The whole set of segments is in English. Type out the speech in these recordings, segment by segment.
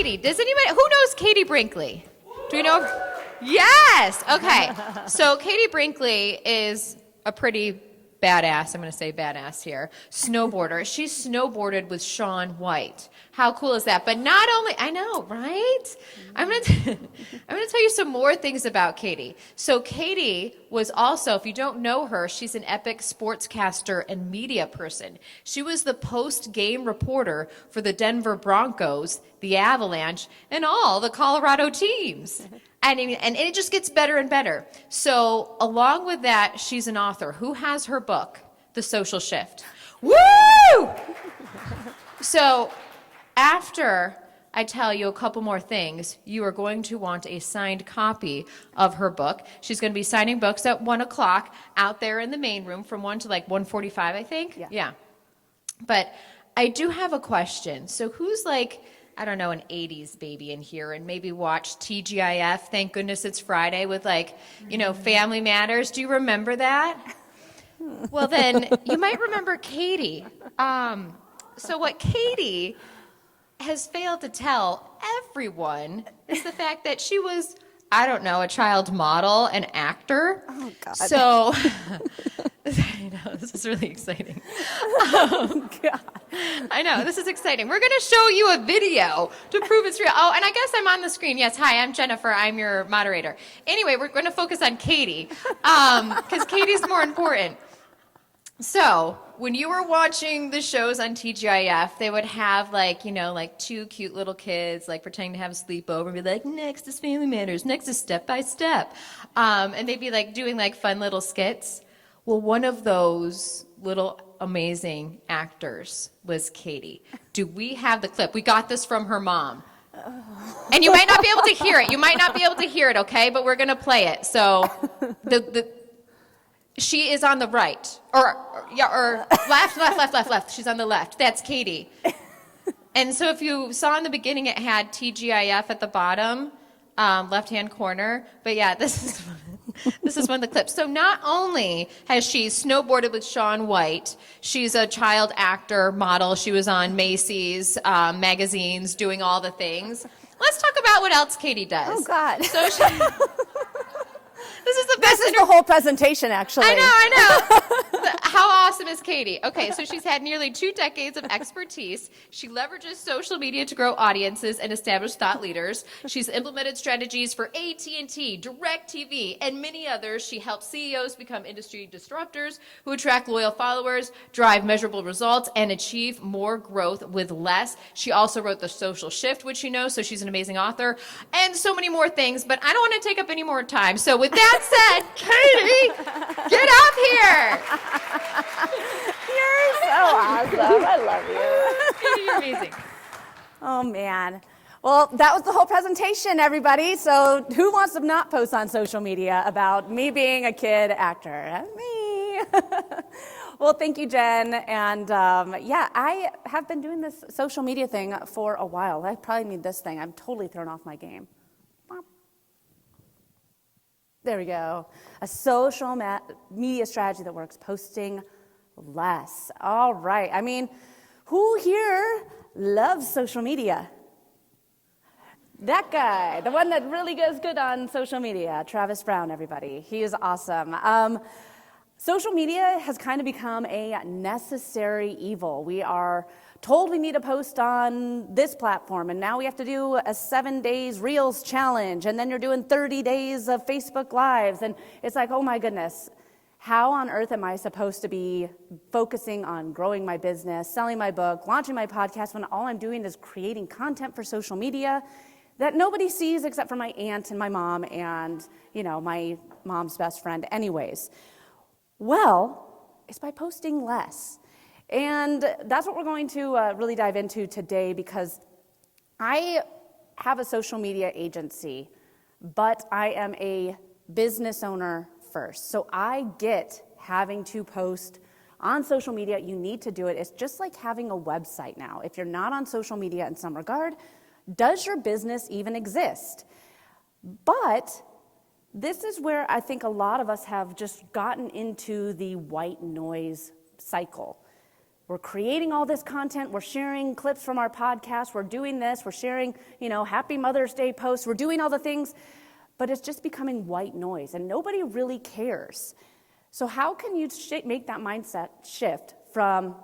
Katie. Does anybody, who knows Katie Brinkley? Do you know? Yes. Okay. So Katie Brinkley is a pretty badass, I'm going to say badass here, snowboarder. She snowboarded with Shaun White. How cool is that? But not only, I know, right? I'm going to tell you some more things about Katie. So Katie was also, if you don't know her, she's an epic sportscaster and media person. She was the post-game reporter for the Denver Broncos, the Avalanche, and all the Colorado teams. And it just gets better and better. So along with that, she's an author. Who has her book, The Social Shift? Woo! So after I tell you a couple more things, you are going to want a signed copy of her book. She's going to be signing books at 1 o'clock out there in the main room from 1 to like 1:45, I think. Yeah. But I do have a question. So who's like, I don't know, an 80s baby in here and maybe watched TGIF, Thank Goodness It's Friday, with like, Family Matters. Do you remember that? Well, then you might remember Katie. So what Katie has failed to tell everyone is the fact that she was, I don't know, a child model and actor. Oh, God. So, I know, this is really exciting. Oh, God. I know, this is exciting. We're going to show you a video to prove it's real. Oh, and I guess I'm on the screen. Yes, hi, I'm Jennifer. I'm your moderator. Anyway, we're going to focus on Katie, because Katie's more important. So, when you were watching the shows on TGIF, they would have like two cute little kids like pretending to have a sleepover and be like, next is Family Matters, next is Step by Step. And they'd be like doing like fun little skits. Well, one of those little amazing actors was Katie. Do we have the clip? We got this from her mom. And you might not be able to hear it. You might not be able to hear it, okay? But we're going to play it. So she is on the right, or left. She's on the left. That's Katie. And so if you saw in the beginning, it had TGIF at the bottom, left-hand corner. But yeah, this is one of the clips. So not only has she snowboarded with Shaun White, she's a child actor, model. She was on Macy's magazines, doing all the things. Let's talk about what else Katie does. Oh, God. So this is the best. This is the whole presentation, actually. I know. How awesome is Katie? Okay, so she's had nearly 2 decades of expertise. She leverages social media to grow audiences and establish thought leaders. She's implemented strategies for AT&T, DirecTV, and many others. She helps CEOs become industry disruptors who attract loyal followers, drive measurable results, and achieve more growth with less. She also wrote The Social Shift, which you know, so she's an amazing author, and so many more things, but I don't want to take up any more time. So with that said, Katie, get up here. You're so awesome. I love you. Katie, you're amazing. Oh, man. Well, that was the whole presentation, everybody. So who wants to not post on social media about me being a kid actor? Me. Well, thank you, Jen. And yeah, I have been doing this social media thing for a while. I probably need this thing. I'm totally thrown off my game. There we go. A social media strategy that works, posting less. All right. I mean, who here loves social media? That guy, the one that really goes good on social media, Travis Brown, everybody. He is awesome. Social media has kind of become a necessary evil. We are told we need to post on this platform, and now we have to do a 7 days Reels challenge, and then you're doing 30 days of Facebook Lives, and it's like, oh my goodness, how on earth am I supposed to be focusing on growing my business, selling my book, launching my podcast, when all I'm doing is creating content for social media that nobody sees except for my aunt and my mom and, my mom's best friend anyways? Well, it's by posting less. And that's what we're going to really dive into today, because I have a social media agency, but I am a business owner first. So I get having to post on social media. You need to do it. It's just like having a website now. If you're not on social media in some regard, does your business even exist? But this is where I think a lot of us have just gotten into the white noise cycle. we're creating all this content, we're sharing clips from our podcast, we're doing this, we're sharing, Happy Mother's Day posts, we're doing all the things, but it's just becoming white noise and nobody really cares. So how can you make that mindset shift from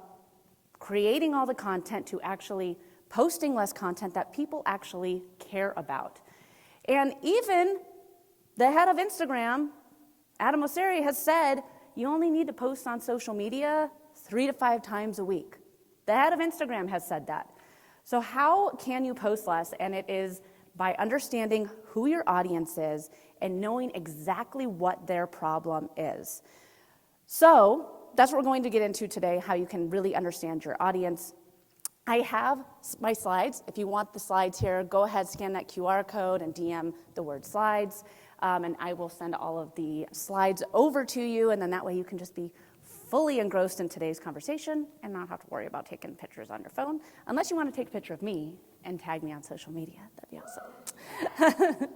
creating all the content to actually posting less content that people actually care about? And even the head of Instagram, Adam Mosseri, has said you only need to post on social media 3 to 5 times a week. The head of Instagram has said that. So how can you post less? And it is by understanding who your audience is and knowing exactly what their problem is. So that's what we're going to get into today, how you can really understand your audience. I have my slides. If you want the slides here, go ahead, scan that QR code and DM the word slides. And I will send all of the slides over to you, and then that way you can just be fully engrossed in today's conversation and not have to worry about taking pictures on your phone, unless you want to take a picture of me and tag me on social media. That'd be awesome.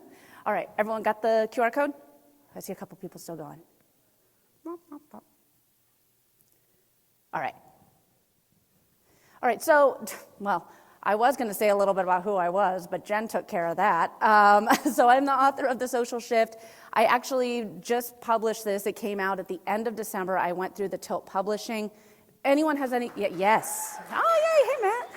All right, everyone got the QR code? I see a couple people still going. All right, so, well, I was going to say a little bit about who I was, but Jen took care of that. So I'm the author of The Social Shift. I actually just published this. It came out at the end of December. I went through the Tilt Publishing. Anyone has any? Yes. Oh, yay, hey, Matt.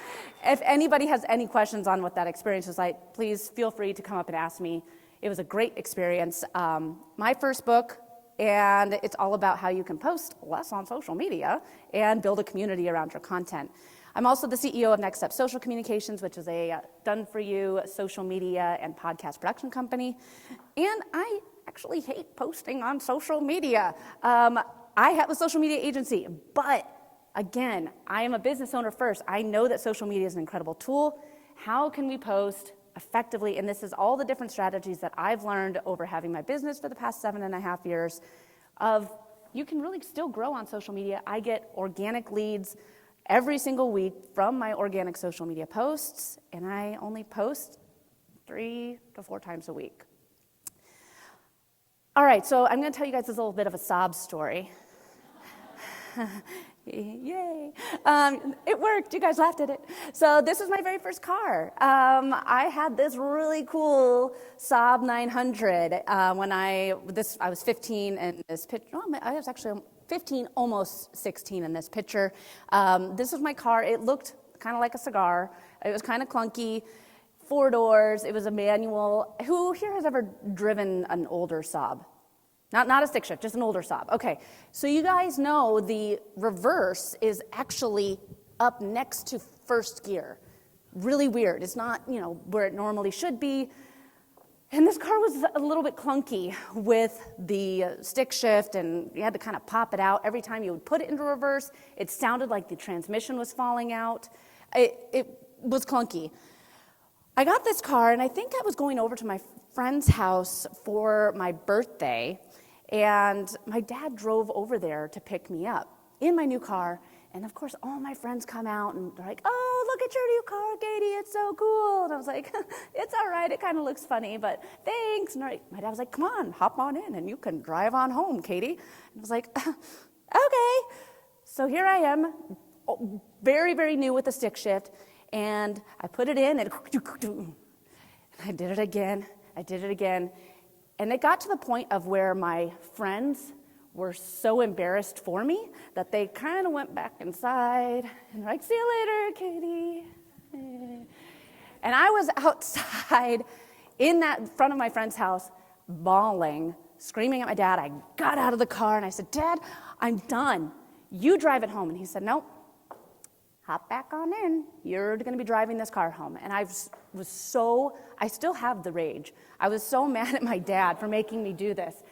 If anybody has any questions on what that experience was like, please feel free to come up and ask me. It was a great experience. My first book, and it's all about how you can post less on social media and build a community around your content. I'm also the CEO of Next Step Social Communications, which is a done-for-you social media and podcast production company. And I actually hate posting on social media. I have a social media agency, but again, I am a business owner first. I know that social media is an incredible tool. How can we post effectively? And this is all the different strategies that I've learned over having my business for the past 7.5 years of you can really still grow on social media. I get organic leads every single week from my organic social media posts, and I only post 3 to 4 times a week. All right, so I'm going to tell you guys this little bit of a sob story. Yay. It worked. You guys laughed at it. So this was my very first car. I had this really cool Saab 900 when I was 15 in this picture. Oh, I was actually 15, almost 16 in this picture. This was my car. It looked kind of like a cigar. It was kind of clunky. 4 doors. It was a manual. Who here has ever driven an older Saab? Not a stick shift, just an older Saab. Okay, so you guys know the reverse is actually up next to first gear. Really weird. It's not, where it normally should be. And this car was a little bit clunky with the stick shift, and you had to kind of pop it out. Every time you would put it into reverse, it sounded like the transmission was falling out. It was clunky. I got this car, and I think I was going over to my friend's house for my birthday, and my dad drove over there to pick me up in my new car. And of course, all my friends come out and they're like, "Oh, look at your new car, Katie, it's so cool." And I was like, "It's all right, it kind of looks funny, but thanks." And my dad was like, "Come on, hop on in and you can drive on home, Katie." And I was like, "Okay." So here I am, very, very new with the stick shift, and I put it in and I did it again. And it got to the point of where my friends were so embarrassed for me that they kind of went back inside and like, "See you later, Katie." And I was outside in that front of my friend's house, bawling, screaming at my dad. I got out of the car and I said, "Dad, I'm done. You drive it home." And he said, "Nope. Hop back on in. You're going to be driving this car home." And I still have the rage. I was so mad at my dad for making me do this.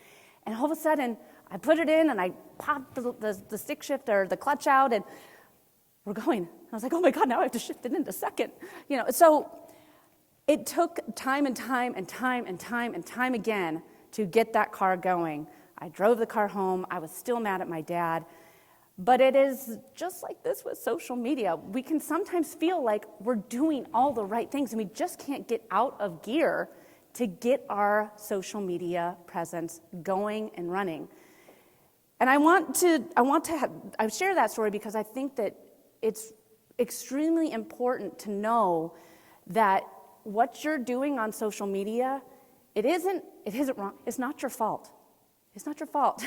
And all of a sudden, I put it in and I popped the stick shift or the clutch out and we're going. I was like, "Oh my God, now I have to shift it into second." So it took time again to get that car going. I drove the car home. I was still mad at my dad. But it is just like this with social media. We can sometimes feel like we're doing all the right things and we just can't get out of gear to get our social media presence going and running. And I share that story because I think that it's extremely important to know that what you're doing on social media, it isn't wrong. It's not your fault. It's not your fault.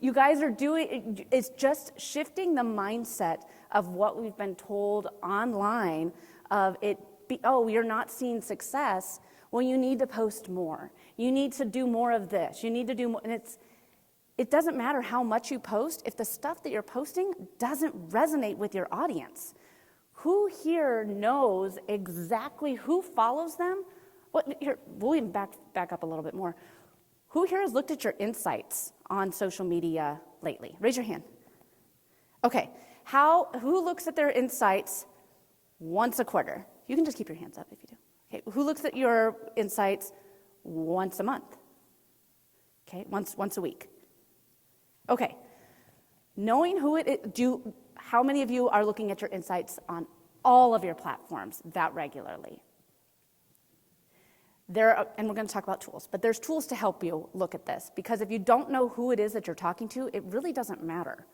You guys are doing, it's just shifting the mindset of what we've been told online of you're not seeing success. Well, you need to post more. You need to do more of this. You need to do more. And it doesn't matter how much you post if the stuff that you're posting doesn't resonate with your audience. Who here knows exactly who follows them? We'll even back up a little bit more. Who here has looked at your insights on social media lately? Raise your hand. Okay, who looks at their insights once a quarter? You can just keep your hands up if you do. Okay, who looks at your insights once a month? Okay, once a week. Okay, knowing who it is, how many of you are looking at your insights on all of your platforms that regularly? And we're going to talk about tools, but there's tools to help you look at this, because if you don't know who it is that you're talking to, it really doesn't matter.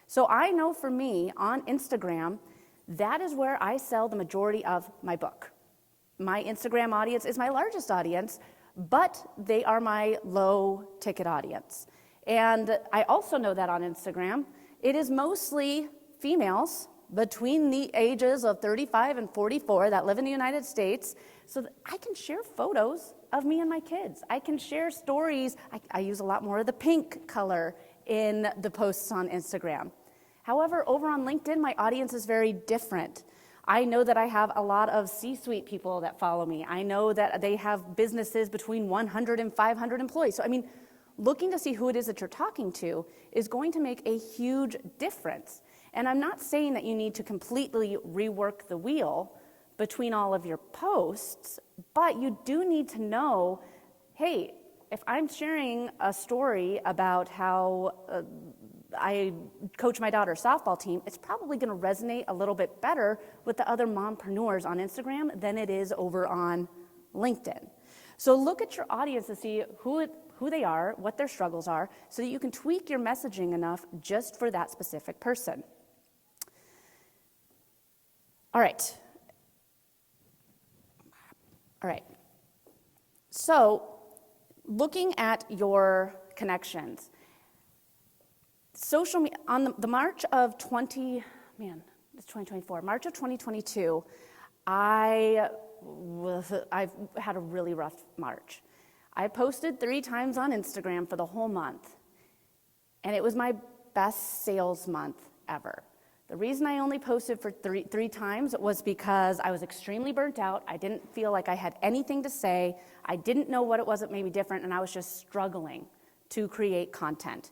So I know for me, on Instagram, that is where I sell the majority of my book. My Instagram audience is my largest audience, but they are my low-ticket audience. And I also know that on Instagram, it is mostly females between the ages of 35 and 44 that live in the United States, so that I can share photos of me and my kids. I can share stories. I use a lot more of the pink color in the posts on Instagram. However, over on LinkedIn, my audience is very different. I know that I have a lot of C-suite people that follow me. I know that they have businesses between 100 and 500 employees. So, looking to see who it is that you're talking to is going to make a huge difference. And I'm not saying that you need to completely rework the wheel between all of your posts, but you do need to know, hey, if I'm sharing a story about how I coach my daughter's softball team, it's probably going to resonate a little bit better with the other mompreneurs on Instagram than it is over on LinkedIn. So look at your audience to see who they are, what their struggles are, so that you can tweak your messaging enough just for that specific person. All right. So, looking at your connections, social media, on the March of 2022, I've had a really rough March. I posted 3 times on Instagram for the whole month, and it was my best sales month ever. The reason I only posted for three times was because I was extremely burnt out. I didn't feel like I had anything to say. I didn't know what it was that made me different, and I was just struggling to create content.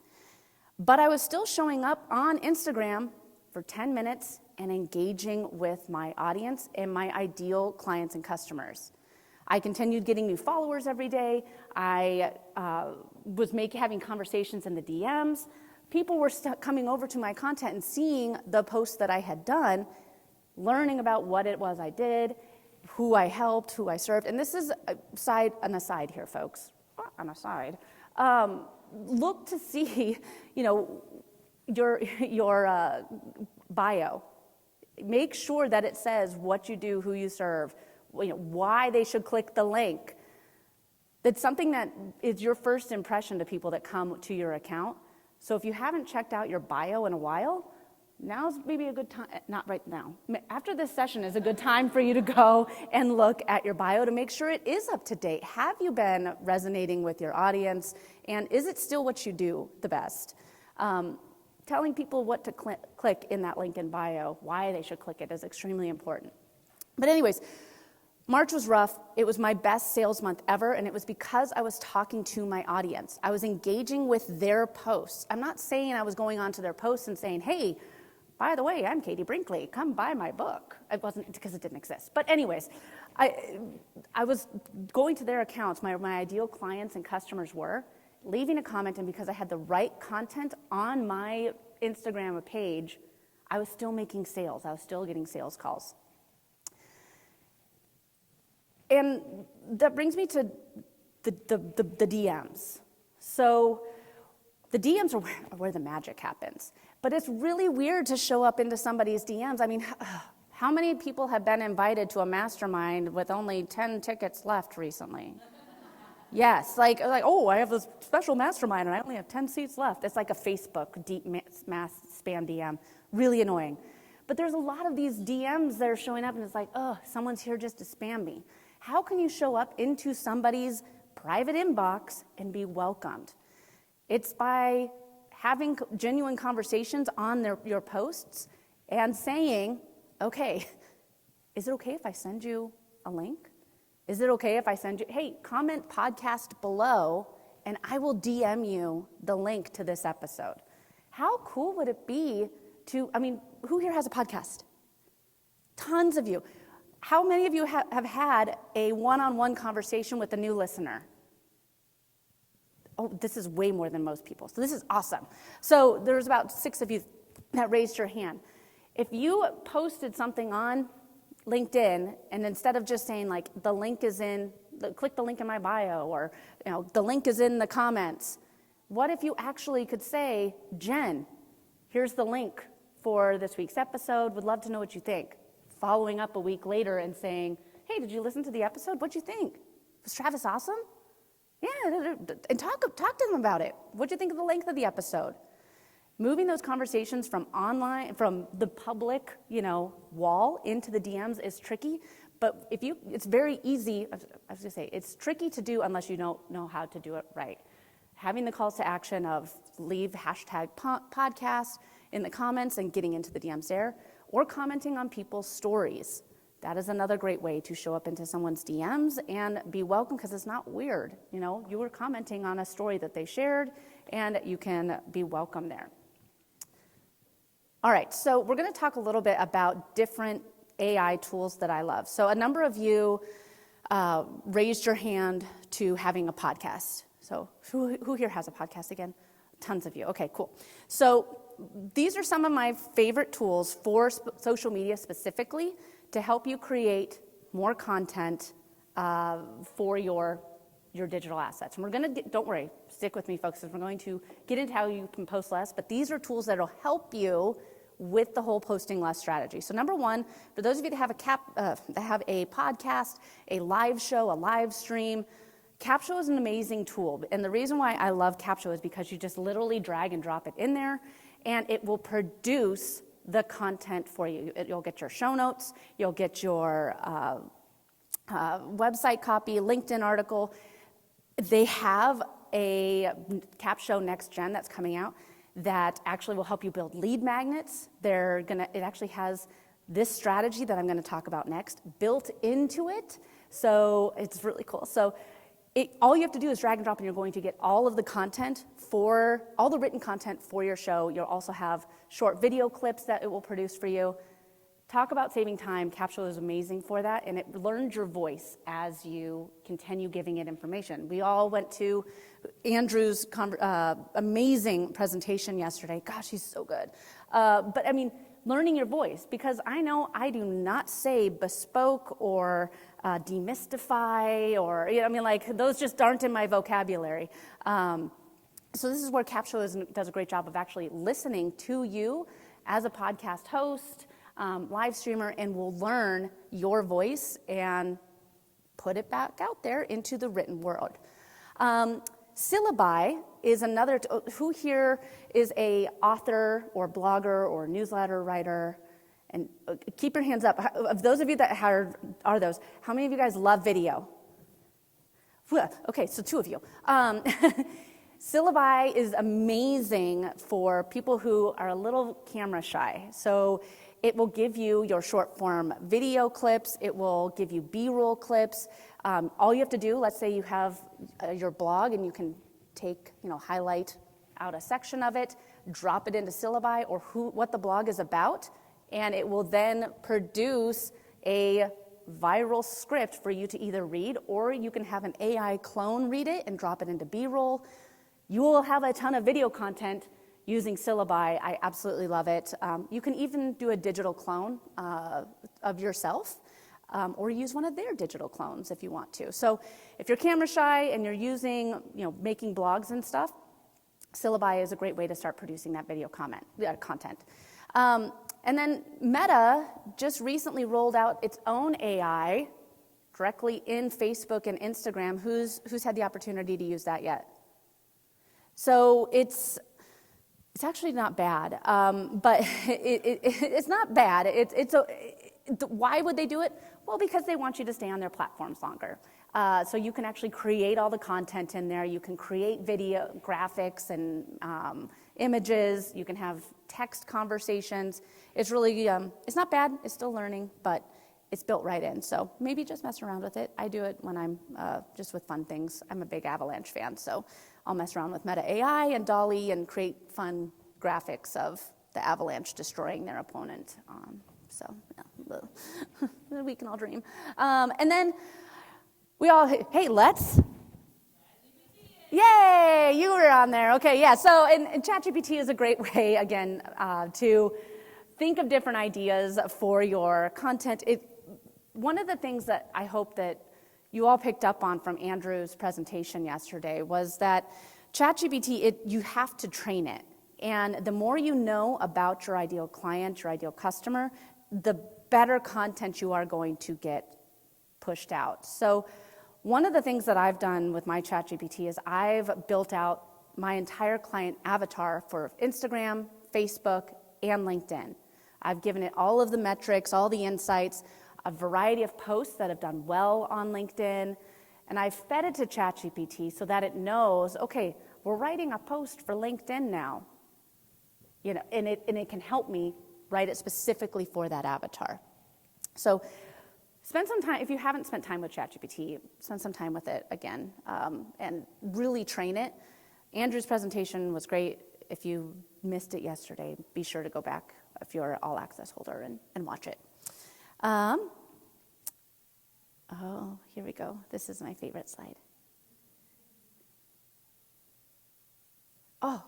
But I was still showing up on Instagram for 10 minutes and engaging with my audience and my ideal clients and customers. I continued getting new followers every day. I was having conversations in the DMs. People were coming over to my content and seeing the posts that I had done, learning about what it was I did, who I helped, who I served. And this is an aside here, folks. An aside. Look to see, your bio. Make sure that it says what you do, who you serve, why they should click the link. That's something that is your first impression to people that come to your account. So if you haven't checked out your bio in a while, now's maybe a good time, not right now. After this session is a good time for you to go and look at your bio to make sure it is up to date. Have you been resonating with your audience? And is it still what you do the best? Telling people what to click in that link in bio, why they should click it, is extremely important. But anyways, March was rough. It was my best sales month ever, and it was because I was talking to my audience. I was engaging with their posts. I'm not saying I was going onto their posts and saying, hey, by the way, I'm Katie Brinkley. Come buy my book. It wasn't because it didn't exist. But anyways, I was going to their accounts, my ideal clients and customers were, leaving a comment, and because I had the right content on my Instagram page, I was still making sales. I was still getting sales calls. And that brings me to the DMs. So the DMs are where the magic happens. But But it's really weird to show up into somebody's DMs. I mean, how many people have been invited to a mastermind with only 10 tickets left recently? Yes, like, oh, I have this special mastermind and I only have 10 seats left. It's like a Facebook deep mass spam DM. Really annoying. But there's a lot of these DMs that are showing up and it's like, oh, someone's here just to spam me. How can you show up into somebody's private inbox and be welcomed? It's by having genuine conversations on your posts and saying, okay, is it okay if I send you a link? Is it okay if I send you, hey, comment podcast below and I will DM you the link to this episode? How cool would it be who here has a podcast? Tons of you. How many of you have had a one-on-one conversation with a new listener? Oh, this is way more than most people. So this is awesome. So there's about 6 of you that raised your hand. If you posted something on LinkedIn and instead of just saying like the link is click the link in my bio or the link is in the comments, what if you actually could say, Jen, here's the link for this week's episode. Would love to know what you think. Following up a week later and saying, hey, did you listen to the episode? What'd you think? Was Travis awesome? Yeah, and talk to them about it. What'd you think of the length of the episode? Moving those conversations from the public, wall into the DMs is tricky, but it's very easy. I was gonna say, it's tricky to do unless you don't know how to do it right. Having the calls to action of leave hashtag podcast in the comments and getting into the DMs there, or commenting on people's stories. That is another great way to show up into someone's DMs and be welcome because it's not weird. You were commenting on a story that they shared and you can be welcome there. All right, so we're going to talk a little bit about different AI tools that I love. So a number of you raised your hand to having a podcast. So who here has a podcast again? Tons of you. Okay, cool. So these are some of my favorite tools for social media specifically to help you create more content for your digital assets. And we're going to don't worry, stick with me, folks, because we're going to get into how you can post less, but these are tools that will help you with the whole posting less strategy. So number one, for those of you that have a podcast, a live show, a live stream, Capsho is an amazing tool. And the reason why I love Capsho is because you just literally drag and drop it in there, and it will produce the content for you. You'll get your show notes, you'll get your website copy, LinkedIn article. They have a Capsho Next Gen that's coming out that actually will help you build lead magnets. It actually has this strategy that I'm gonna talk about next built into it. So it's really cool. So all you have to do is drag and drop and you're going to get all of the content all the written content for your show. You'll also have short video clips that it will produce for you. Talk about saving time. Capsho is amazing for that, and it learns your voice as you continue giving it information. We all went to Andrew's amazing presentation yesterday. Gosh, he's so good. But learning your voice, because I know I do not say bespoke or demystify or, those just aren't in my vocabulary. So this is where Capsho does a great job of actually listening to you as a podcast host, live streamer, and will learn your voice and put it back out there into the written world. Syllabi is another, who here is a author or blogger or newsletter writer? And keep your hands up. Of those of you that are those, how many of you guys love video? Okay, so 2 of you. Syllabi is amazing for people who are a little camera shy. So it will give you your short form video clips. It will give you B-roll clips. All you have to do, let's say you have your blog and you can highlight out a section of it, drop it into Syllabi or what the blog is about, and it will then produce a viral script for you to either read, or you can have an AI clone read it and drop it into B-roll. You will have a ton of video content using Syllabi. I absolutely love it. You can even do a digital clone of yourself, or use one of their digital clones if you want to. So if you're camera shy and you're using, making blogs and stuff, Syllabi is a great way to start producing that video content. And then Meta just recently rolled out its own AI directly in Facebook and Instagram. Who's had the opportunity to use that yet? So it's actually not bad, but it's not bad. Why would they do it? Well, because they want you to stay on their platforms longer. So you can actually create all the content in there. You can create video, graphics, and images. You can have text conversations. It's really, it's not bad. It's still learning, but it's built right in. So maybe just mess around with it. I do it when I'm just with fun things. I'm a big Avalanche fan, so I'll mess around with Meta AI and DALL-E and create fun graphics of the Avalanche destroying their opponent. We can all dream. And then let's. Yay, you were on there. Okay, yeah. So, and ChatGPT is a great way, again, to think of different ideas for your content. One of the things that I hope that you all picked up on from Andrew's presentation yesterday was that ChatGPT, you have to train it. And the more you know about your ideal client, your ideal customer, the better content you are going to get pushed out. So one of the things that I've done with my ChatGPT is I've built out my entire client avatar for Instagram, Facebook, and LinkedIn. I've given it all of the metrics, all the insights, a variety of posts that have done well on LinkedIn, and I've fed it to ChatGPT so that it knows, okay, we're writing a post for LinkedIn now, and it can help me write it specifically for that avatar. So spend some time, if you haven't spent time with ChatGPT, spend some time with it again, and really train it. Andrew's presentation was great. If you missed it yesterday, be sure to go back if you're an all access holder and watch it. Here we go. This is my favorite slide. Oh.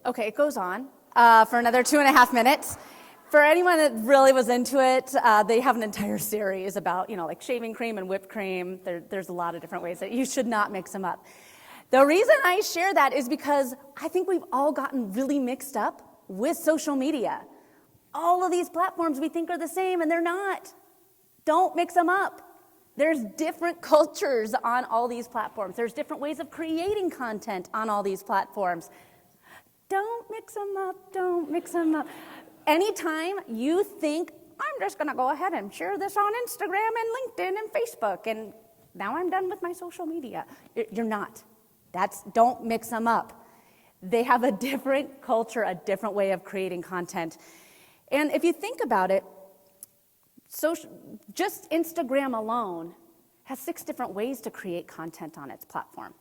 Okay, it goes on for another 2.5 minutes. For anyone that really was into it, they have an entire series about, like shaving cream and whipped cream. There's a lot of different ways that you should not mix them up. The reason I share that is because I think we've all gotten really mixed up with social media. All of these platforms we think are the same, and they're not. Don't mix them up. There's different cultures on all these platforms. There's different ways of creating content on all these platforms. Don't mix them up. Don't mix them up. Anytime you think, I'm just going to go ahead and share this on Instagram and LinkedIn and Facebook, and now I'm done with my social media. You're not. Don't mix them up. They have a different culture, a different way of creating content. And if you think about it, just Instagram alone has 6 different ways to create content on its platform.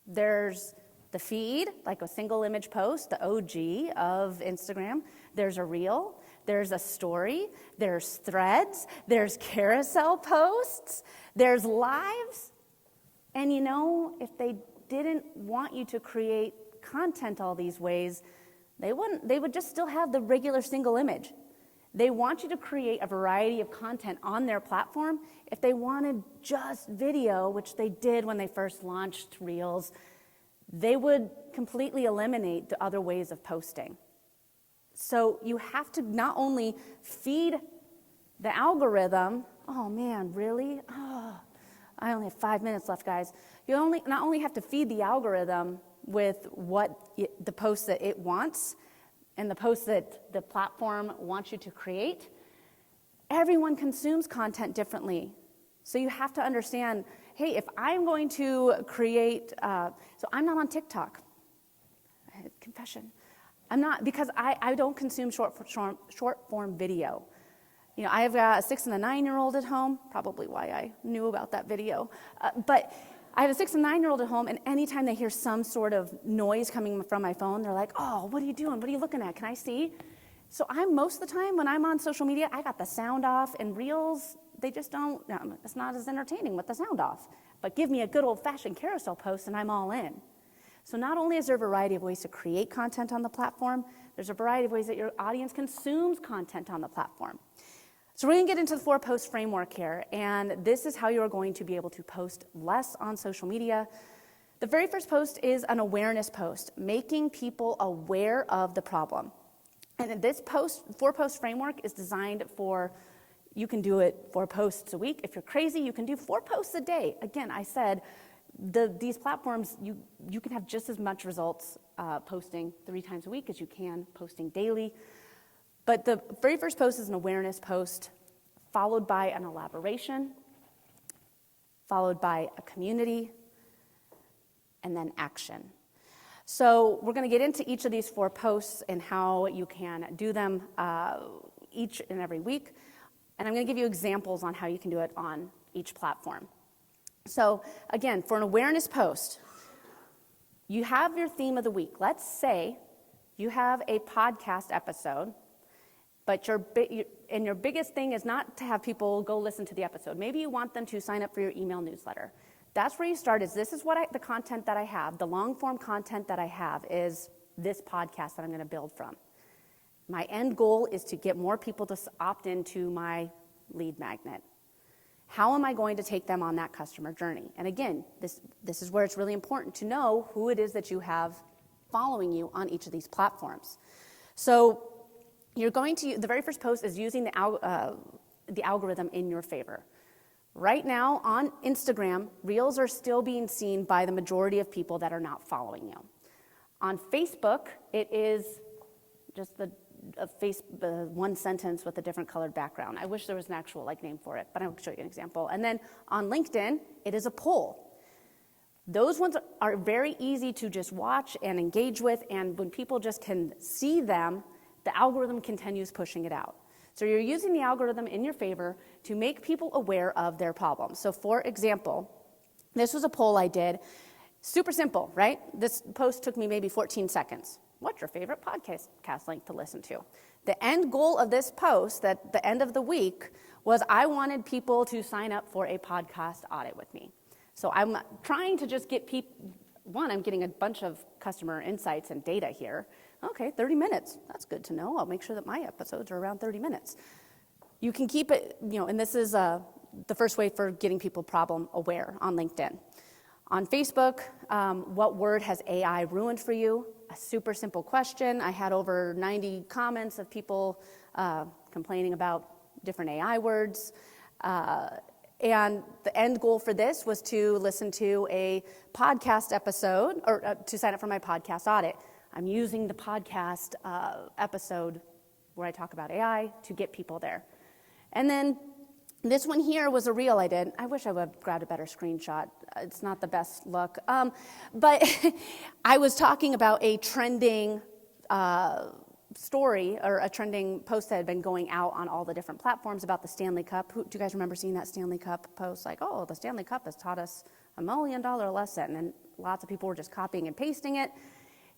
There's the feed, like a single image post, the OG of Instagram. There's a reel, there's a story, there's threads, there's carousel posts, there's lives. And if they didn't want you to create content all these ways, they would just still have the regular single image. They want you to create a variety of content on their platform. If they wanted just video, which they did when they first launched Reels, they would completely eliminate the other ways of posting. So you have to not only feed the algorithm, oh man, really? Oh, I only have 5 minutes left, guys. You not only have to feed the algorithm with the posts that it wants and the posts that the platform wants you to create, Everyone consumes content differently. So you have to understand, hey, if I'm going to create, so I'm not on TikTok. Confession. I'm not, because I don't consume short form video. You know, I have got a 6 and a 9-year-old at home, probably why I knew about that video. But I have a 6 and 9-year-old at home, and anytime they hear some sort of noise coming from my phone, they're like, oh, what are you doing? What are you looking at? Can I see? So most of the time when I'm on social media, I got the sound off, and Reels, they just don't, it's not as entertaining with the sound off. But give me a good old-fashioned carousel post, and I'm all in. So not only is there a variety of ways to create content on the platform, there's a variety of ways that your audience consumes content on the platform. So we're going to get into the 4-post framework here, and this is how you're going to be able to post less on social media. The very first post is an awareness post, making people aware of the problem. And this 4-post framework is designed for, you can do it 4 posts a week. If you're crazy, you can do 4 posts a day. Again, I said, these platforms, you can have just as much results posting 3 times a week as you can posting daily. But the very first post is an awareness post, followed by an elaboration, followed by a community, and then action. So we're going to get into each of these 4 posts and how you can do them each and every week. And I'm going to give you examples on how you can do it on each platform. So again, for an awareness post, you have your theme of the week. Let's say you have a podcast episode, but your biggest thing is not to have people go listen to the episode. Maybe you want them to sign up for your email newsletter. That's where you start. This is what the content that I have, the long form content that I have is this podcast that I'm going to build from. My end goal is to get more people to opt into my lead magnet. How am I going to take them on that customer journey? And again, this is where it's really important to know who it is that you have following you on each of these platforms. So you're going to, the very first post is using the algorithm in your favor. Right now on Instagram, Reels are still being seen by the majority of people that are not following you. On Facebook, it is just the one sentence with a different colored background. I wish there was an actual name for it, but I'll show you an example. And then on LinkedIn, it is a poll. Those ones are very easy to just watch and engage with, and when people just can see them, the algorithm continues pushing it out. So you're using the algorithm in your favor to make people aware of their problems. So for example, this was a poll I did. Super simple, right? This post took me maybe 14 seconds. What's your favorite podcast link to listen to? The end goal of this post at the end of the week was I wanted people to sign up for a podcast audit with me. So I'm trying to just get people, I'm getting a bunch of customer insights and data here. Okay, 30 minutes. That's good to know. I'll make sure that my episodes are around 30 minutes. You can keep it, and this is the first way for getting people problem aware on LinkedIn. On Facebook, what word has AI ruined for you? A super simple question. I had over 90 comments of people complaining about different AI words. And the end goal for this was to listen to a podcast episode, or to sign up for my podcast audit. I'm using the podcast episode where I talk about AI to get people there. And then this one here was a reel I did. I wish I would have grabbed a better screenshot. It's not the best look. But I was talking about a trending story or a trending post that had been going out on all the different platforms about the Stanley Cup. Do you guys remember seeing that Stanley Cup post? The Stanley Cup has taught us $1 million lesson. And lots of people were just copying and pasting it.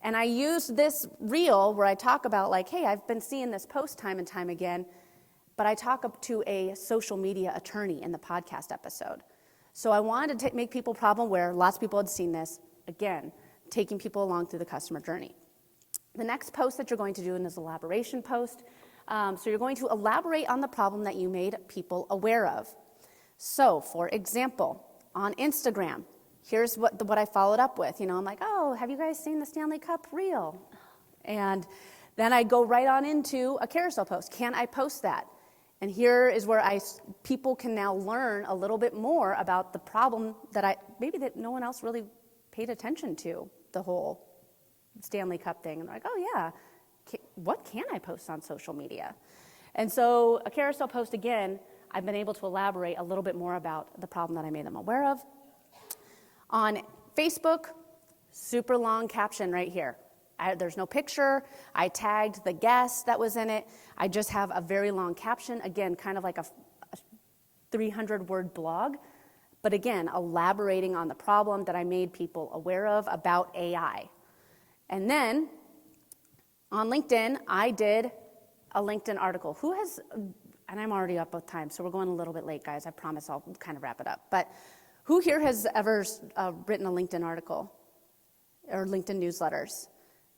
And I used this reel where I talk about hey, I've been seeing this post time and time again, but I talk up to a social media attorney in the podcast episode. So I wanted to make people problem aware. Lots of people had seen this. Again, taking people along through the customer journey. The next post that you're going to do is an elaboration post. So you're going to elaborate on the problem that you made people aware of. So for example, on Instagram, here's what I followed up with. I'm like, oh, have you guys seen the Stanley Cup reel? And then I go right on into a carousel post. Can I post that? And here is where people can now learn a little bit more about the problem that that no one else really paid attention to, the whole Stanley Cup thing. And they're like, oh yeah, what can I post on social media? And so a carousel post, again, I've been able to elaborate a little bit more about the problem that I made them aware of. On Facebook, super long caption right here. There's no picture. I tagged the guest that was in it. I just have a very long caption, again, kind of like a 300-word blog, but again, elaborating on the problem that I made people aware of about AI. And then on LinkedIn, I did a LinkedIn article. Who has, and I'm already up with time, so we're going a little bit late, guys. I promise I'll kind of wrap it up. But who here has ever written a LinkedIn article or LinkedIn newsletters?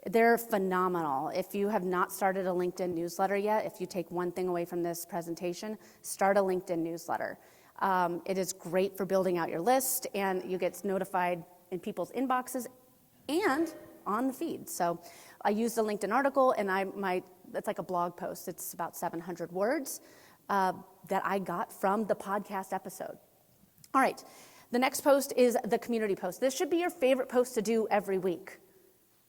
They're phenomenal. If you have not started a LinkedIn newsletter yet, if you take one thing away from this presentation, start a LinkedIn newsletter. It is great for building out your list, and you get notified in people's inboxes and on the feed. So I used a LinkedIn article, and it's like a blog post. It's about 700 words that I got from the podcast episode. All right, the next post is the community post. This should be your favorite post to do every week.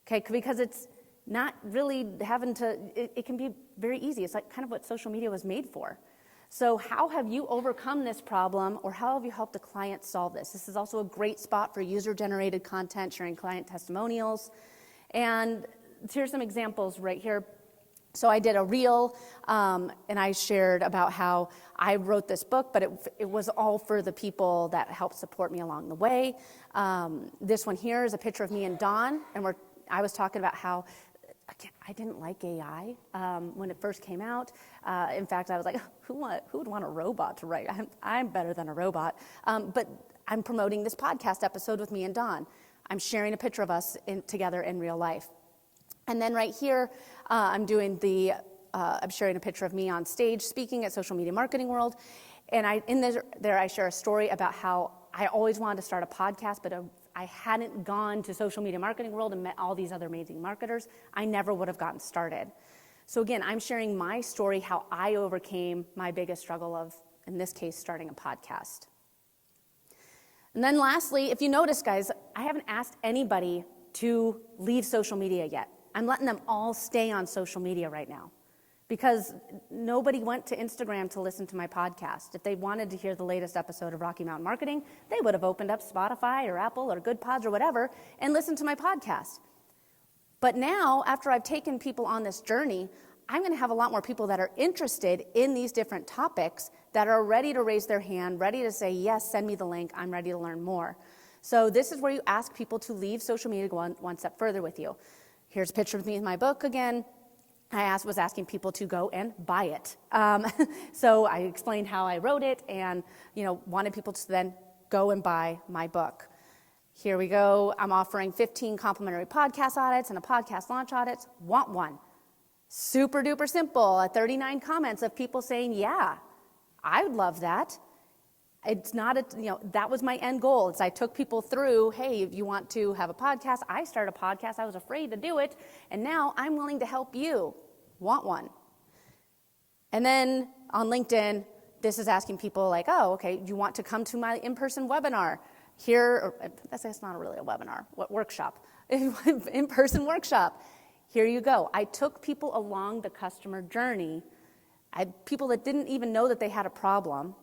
Okay, because it's not really having to, it can be very easy. It's like kind of what social media was made for. So how have you overcome this problem, or how have you helped a client solve this? This is also a great spot for user-generated content, sharing client testimonials. And here's some examples right here. So I did a reel, and I shared about how I wrote this book, but it was all for the people that helped support me along the way. This one here is a picture of me and Dawn, and I was talking about how I didn't like AI when it first came out. In fact, I was like, who would want a robot to write? I'm better than a robot. But I'm promoting this podcast episode with me and Dawn. I'm sharing a picture of us together in real life. And then right here, I'm sharing a picture of me on stage speaking at Social Media Marketing World. And I share a story about how I always wanted to start a podcast, but I hadn't gone to Social Media Marketing World and met all these other amazing marketers. I never would have gotten started. So again, I'm sharing my story, how I overcame my biggest struggle of, in this case, starting a podcast. And then lastly, if you notice, guys, I haven't asked anybody to leave social media yet. I'm letting them all stay on social media right now, because nobody went to Instagram to listen to my podcast. If they wanted to hear the latest episode of Rocky Mountain Marketing, they would have opened up Spotify or Apple or Good Pods or whatever and listened to my podcast. But now, after I've taken people on this journey, I'm going to have a lot more people that are interested in these different topics that are ready to raise their hand, ready to say, yes, send me the link, I'm ready to learn more. So this is where you ask people to leave social media, go one step further with you. Here's a picture of me in my book again. I was asking people to go and buy it. So I explained how I wrote it and, wanted people to then go and buy my book. Here we go. I'm offering 15 complimentary podcast audits and a podcast launch audit. Want one? Super duper simple. 39 comments of people saying, yeah, I would love that. It's not that was my end goal. I took people through, hey, if you want to have a podcast, I started a podcast, I was afraid to do it, and now I'm willing to help you. Want one? And then on LinkedIn, this is asking people like, oh, okay, you want to come to my in-person webinar? That's not really a webinar, workshop, in-person workshop. Here you go. I took people along the customer journey. I had people that didn't even know that they had a problem.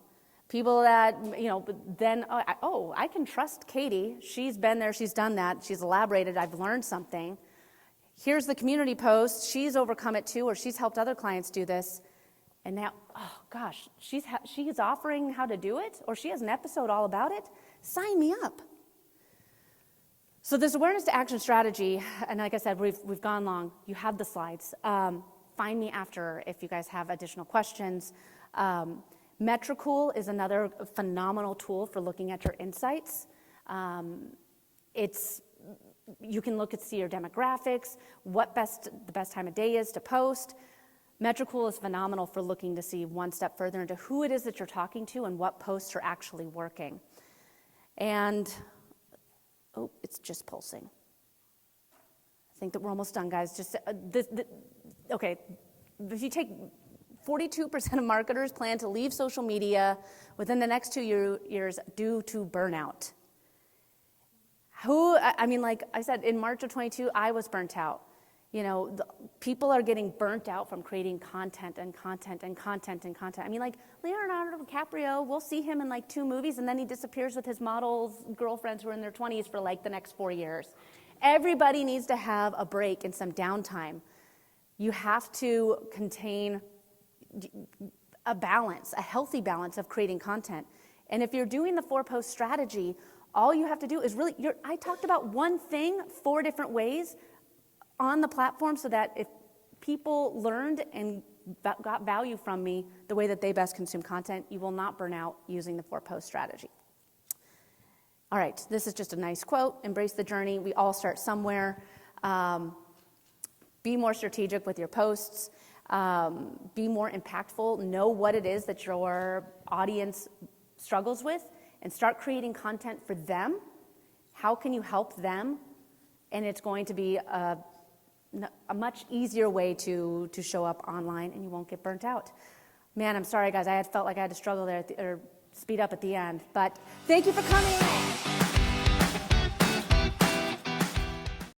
People that, I can trust Katie. She's been there, she's done that, she's elaborated, I've learned something. Here's the community post, she's overcome it too, or she's helped other clients do this. And now, oh gosh, she's offering how to do it, or she has an episode all about it. Sign me up. So this awareness to action strategy, and like I said, we've gone long. You have the slides. Find me after if you guys have additional questions. Metricool is another phenomenal tool for looking at your insights. You can look at see your demographics, the best time of day is to post. Metricool is phenomenal for looking to see one step further into who it is that you're talking to and what posts are actually working. And, it's just pulsing. I think that we're almost done, guys. Okay, if you take 42% of marketers plan to leave social media within the next 2 years due to burnout. Like I said, in March of 22, I was burnt out. People are getting burnt out from creating content and content and content and content. I mean, like Leonardo DiCaprio, we'll see him in like 2 movies and then he disappears with his models, girlfriends who are in their 20s for like the next 4 years. Everybody needs to have a break and some downtime. You have to contain a balance, a healthy balance of creating content. And if you're doing the 4-post strategy, all you have to do is really, I talked about one thing 4 different ways on the platform so that if people learned and got value from me the way that they best consume content, you will not burn out using the 4-post strategy. All right, this is just a nice quote. Embrace the journey. We all start somewhere. Be more strategic with your posts. Be more impactful. Know what it is that your audience struggles with and start creating content for them. How can you help them? And it's going to be a much easier way to show up online and you won't get burnt out. Man, I'm sorry guys, I felt like I had to struggle there or speed up at the end, but thank you for coming.